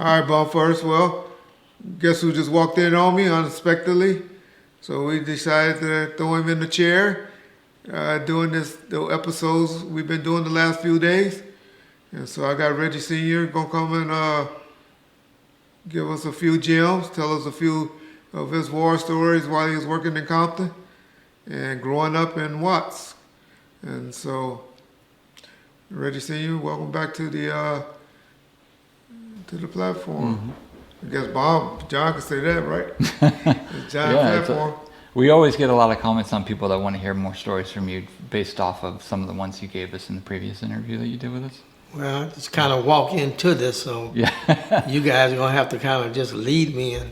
All right, Bob. First, well, guess who just walked in on me unexpectedly? So we decided to throw him in the chair, doing the episodes we've been doing the last few days. And so I got Reggie Sr. gonna come and give us a few gems, tell us a few of his war stories while he was working in Compton and growing up in Watts. And so, Reggie Sr., welcome back to the platform. Mm-hmm. I guess John can say that, right? John platform. We always get a lot of comments on people that want to hear more stories from you based off of some of the ones you gave us in the previous interview that you did with us. Well, I just kind of walk into this, so you guys are going to have to kind of just lead me in.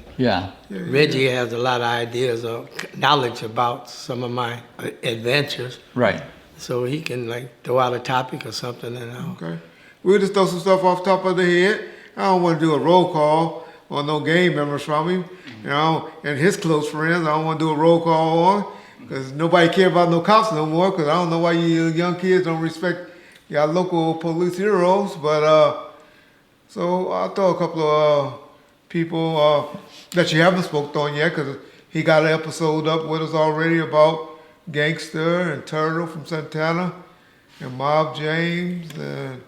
Reggie has a lot of ideas or knowledge about some of my adventures. Right. So he can like throw out a topic or something. Okay. We'll just throw some stuff off the top of the head. I don't want to do a roll call on no gang members from him, and his close friends. I don't want to do a roll call on because nobody care about no cops no more because I don't know why you young kids don't respect your local police heroes. But so I'll throw a couple of people that you haven't spoke on yet because he got an episode up with us already about Gangster and Turtle from Santana and Mob James. And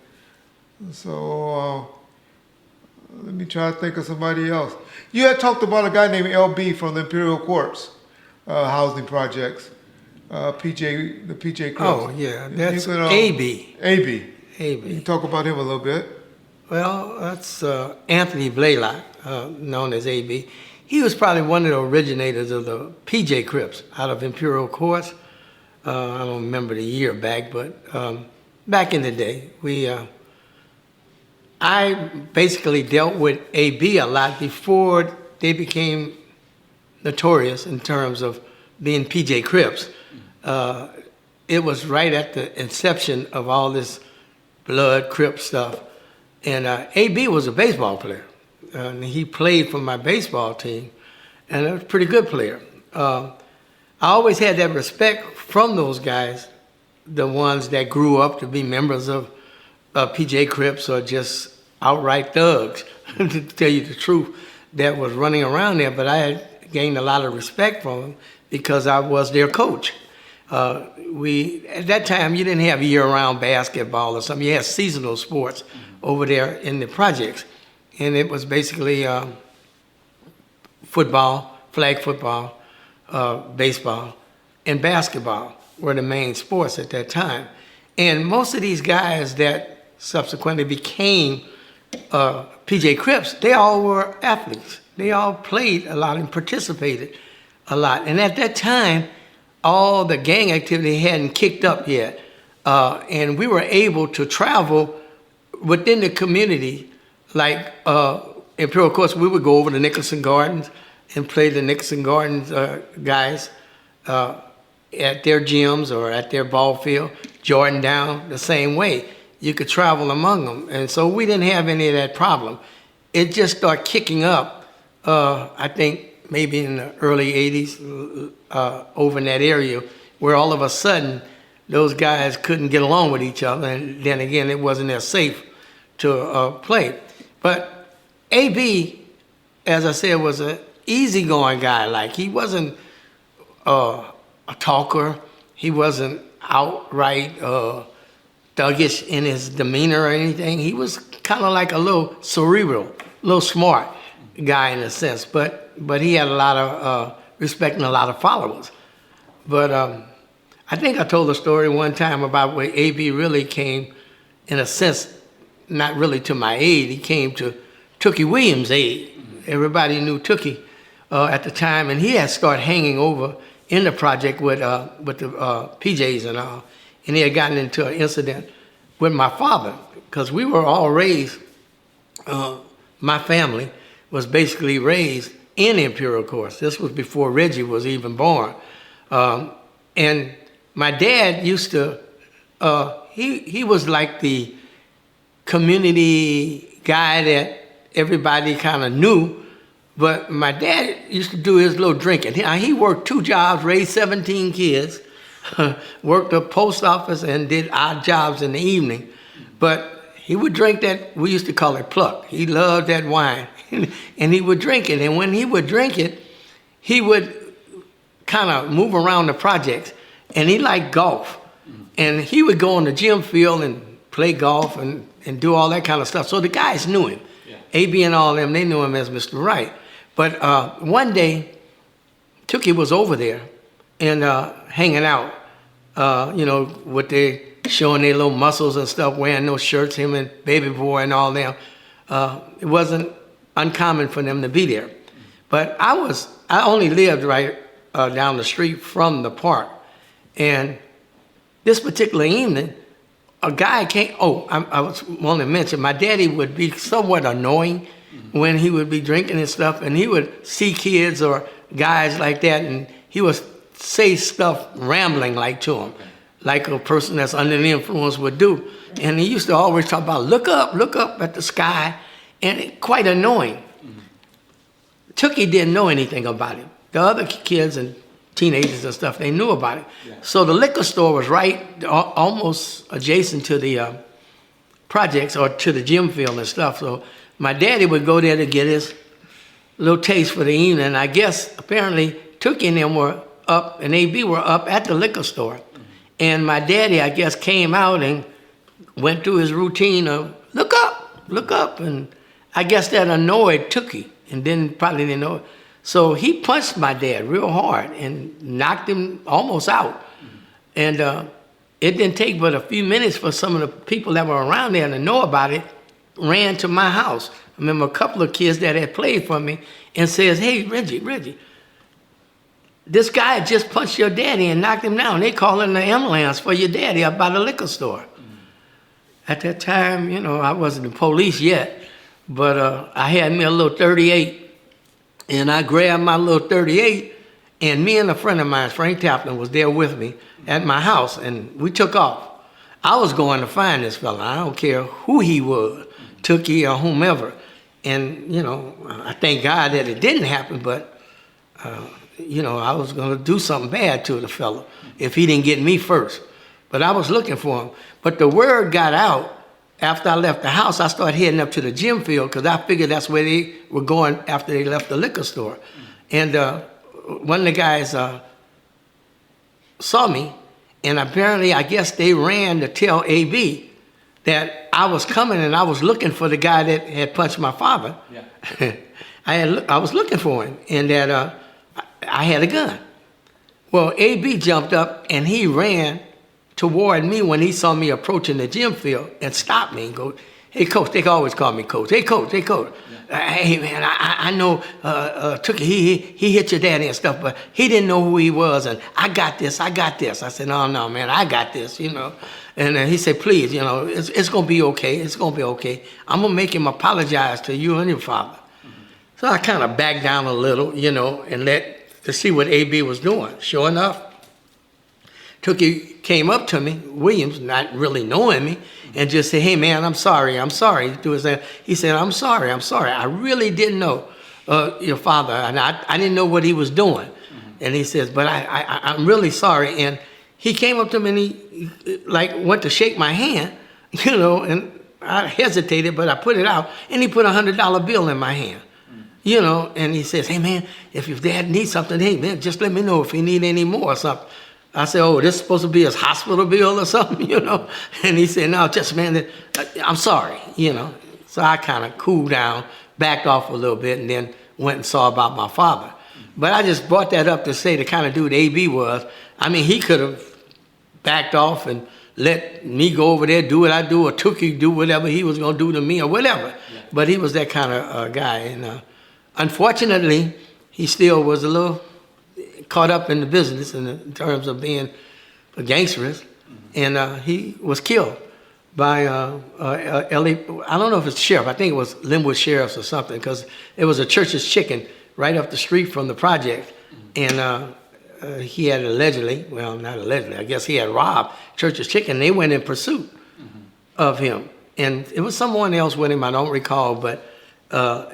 so let me try to think of somebody else. You had talked about a guy named LB from the Imperial Courts housing projects. The PJ Cruz. Oh, yeah, that's AB. AB. You can talk about him a little bit. Well, that's Anthony Blaylock, known as AB. He was probably one of the originators of the PJ Crips out of Imperial Courts. I don't remember the year back, but back in the day, I basically dealt with AB a lot before they became notorious in terms of being PJ Crips. It was right at the inception of all this blood Crip stuff. And AB was a baseball player. And he played for my baseball team, and he was a pretty good player. I always had that respect from those guys, the ones that grew up to be members of PJ Crips or just outright thugs, to tell you the truth, that was running around there. But I had gained a lot of respect from them because I was their coach. At that time, you didn't have year-round basketball or something. You had seasonal sports over there in the projects. And it was basically football, flag football, baseball, and basketball were the main sports at that time. And most of these guys that subsequently became PJ Crips, they all were athletes. They all played a lot and participated a lot. And at that time, all the gang activity hadn't kicked up yet. And we were able to travel within the community. Like Imperial Courts, we would go over to Nicholson Gardens and play the Nicholson Gardens guys at their gyms or at their ball field. Jordan down the same way. You could travel among them. And so we didn't have any of that problem. It just started kicking up, I think, maybe in the early 80s over in that area where all of a sudden those guys couldn't get along with each other. And then again, it wasn't as safe to play. But AB, as I said, was an easygoing guy. Like, he wasn't a talker. He wasn't outright thuggish in his demeanor or anything. He was kind of like a little cerebral, a little smart guy in a sense. But he had a lot of respect and a lot of followers. But I think I told a story one time about where AB really came, in a sense, not really to my aid. He came to Tookie Williams' aid. Everybody knew Tookie at the time, and he had started hanging over in the project with the PJs and all. And he had gotten into an incident with my father because we were all raised. My family was basically raised in Imperial Courts. This was before Reggie was even born. And my dad used to, he was like the community guy that everybody kind of knew, but my dad used to do his little drinking. He worked 2 jobs, raised 17 kids, worked the post office and did odd jobs in the evening. But he would drink that, we used to call it pluck. He loved that wine. And he would drink it. And when he would drink it, he would kind of move around the projects. And he liked golf. And he would go on the gym field and play golf and do all that kind of stuff. So the guys knew him. Yeah. AB and all of them, they knew him as Mr. Wright. But one day, Tookie was over there and hanging out, with they showing their little muscles and stuff, wearing those shirts, him and Baby Boy and all them. It wasn't uncommon for them to be there. But I only lived right down the street from the park. And this particular evening, a guy came, I was want to mention, my daddy would be somewhat annoying when he would be drinking and stuff, and he would see kids or guys like that, and he would say stuff rambling like to them, like a person that's under the influence would do. And he used to always talk about, look up at the sky, and quite annoying. Tookie didn't know anything about it. The other kids and teenagers and stuff, they knew about it. Yeah. So the liquor store was right, almost adjacent to the projects or to the gym field and stuff. So my daddy would go there to get his little taste for the evening. I guess apparently Tookie and them were up, and AB were up at the liquor store. Mm-hmm. And my daddy, I guess, came out and went through his routine of, look up. And I guess that annoyed Tookie, and then probably didn't know it. So he punched my dad real hard and knocked him almost out. Mm-hmm. And it didn't take but a few minutes for some of the people that were around there to know about it, ran to my house. I remember a couple of kids that had played for me and says, hey, Reggie, this guy just punched your daddy and knocked him down. They calling the ambulance for your daddy up by the liquor store. Mm-hmm. At that time, I wasn't the police yet, but I had me a little 38. And I grabbed my little 38, and me and a friend of mine, Frank Taplin, was there with me at my house, and we took off. I was going to find this fella. I don't care who he was, Tookie or whomever. And, I thank God that it didn't happen, but, I was going to do something bad to the fella if he didn't get me first. But I was looking for him. But the word got out. After I left the house, I started heading up to the gym field because I figured that's where they were going after they left the liquor store. And one of the guys saw me, and apparently I guess they ran to tell AB that I was coming and I was looking for the guy that had punched my father. Yeah. I was looking for him, and that I had a gun. Well, AB jumped up and he ran toward me when he saw me approaching the gym field and stopped me and go, hey, Coach. They always call me Coach. Hey, Coach. Yeah. Hey, man, I know Tookie, he hit your daddy and stuff, but he didn't know who he was, and I got this. I said, no, man, I got this, And he said, please, it's going to be okay. It's going to be okay. I'm going to make him apologize to you and your father. Mm-hmm. So I kind of backed down a little, and to see what AB was doing. Sure enough, Tookie came up to me, Williams, not really knowing me, and just said, hey, man, I'm sorry. He said, I'm sorry. I really didn't know your father, and I didn't know what he was doing. Mm-hmm. And he says, but I'm really sorry. And he came up to me and he went to shake my hand, and I hesitated, but I put it out, and he put $100 bill in my hand. And he says, hey, man, if your dad needs something, hey, man, just let me know if he need any more or something. I said, oh, this is supposed to be his hospital bill or something, And he said, no, just, man, I'm sorry, So I kind of cooled down, backed off a little bit, and then went and saw about my father. But I just brought that up to say the kind of dude AB was. I mean, he could have backed off and let me go over there, do what I do, or Tookie do whatever he was going to do to me or whatever. Yeah. But he was that kind of guy. And unfortunately, he still was a little caught up in the business in terms of being a gangsterist, and he was killed by LA. I don't know if it's sheriff. I think it was Linwood Sheriffs or something, because it was a Church's Chicken right up the street from the project, and he had allegedly, well, not allegedly, I guess he had robbed Church's Chicken. They went in pursuit of him, and it was someone else with him. I don't recall, but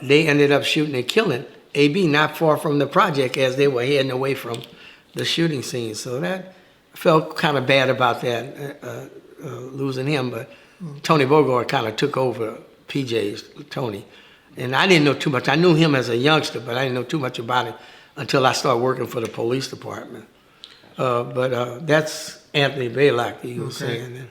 they ended up shooting and killing AB not far from the project as they were heading away from the shooting scene. So that I felt kind of bad about that, losing him. But Tony Bogart kind of took over PJ's Tony. And I didn't know too much. I knew him as a youngster, but I didn't know too much about him until I started working for the police department. But that's Anthony Blaylock, he was saying.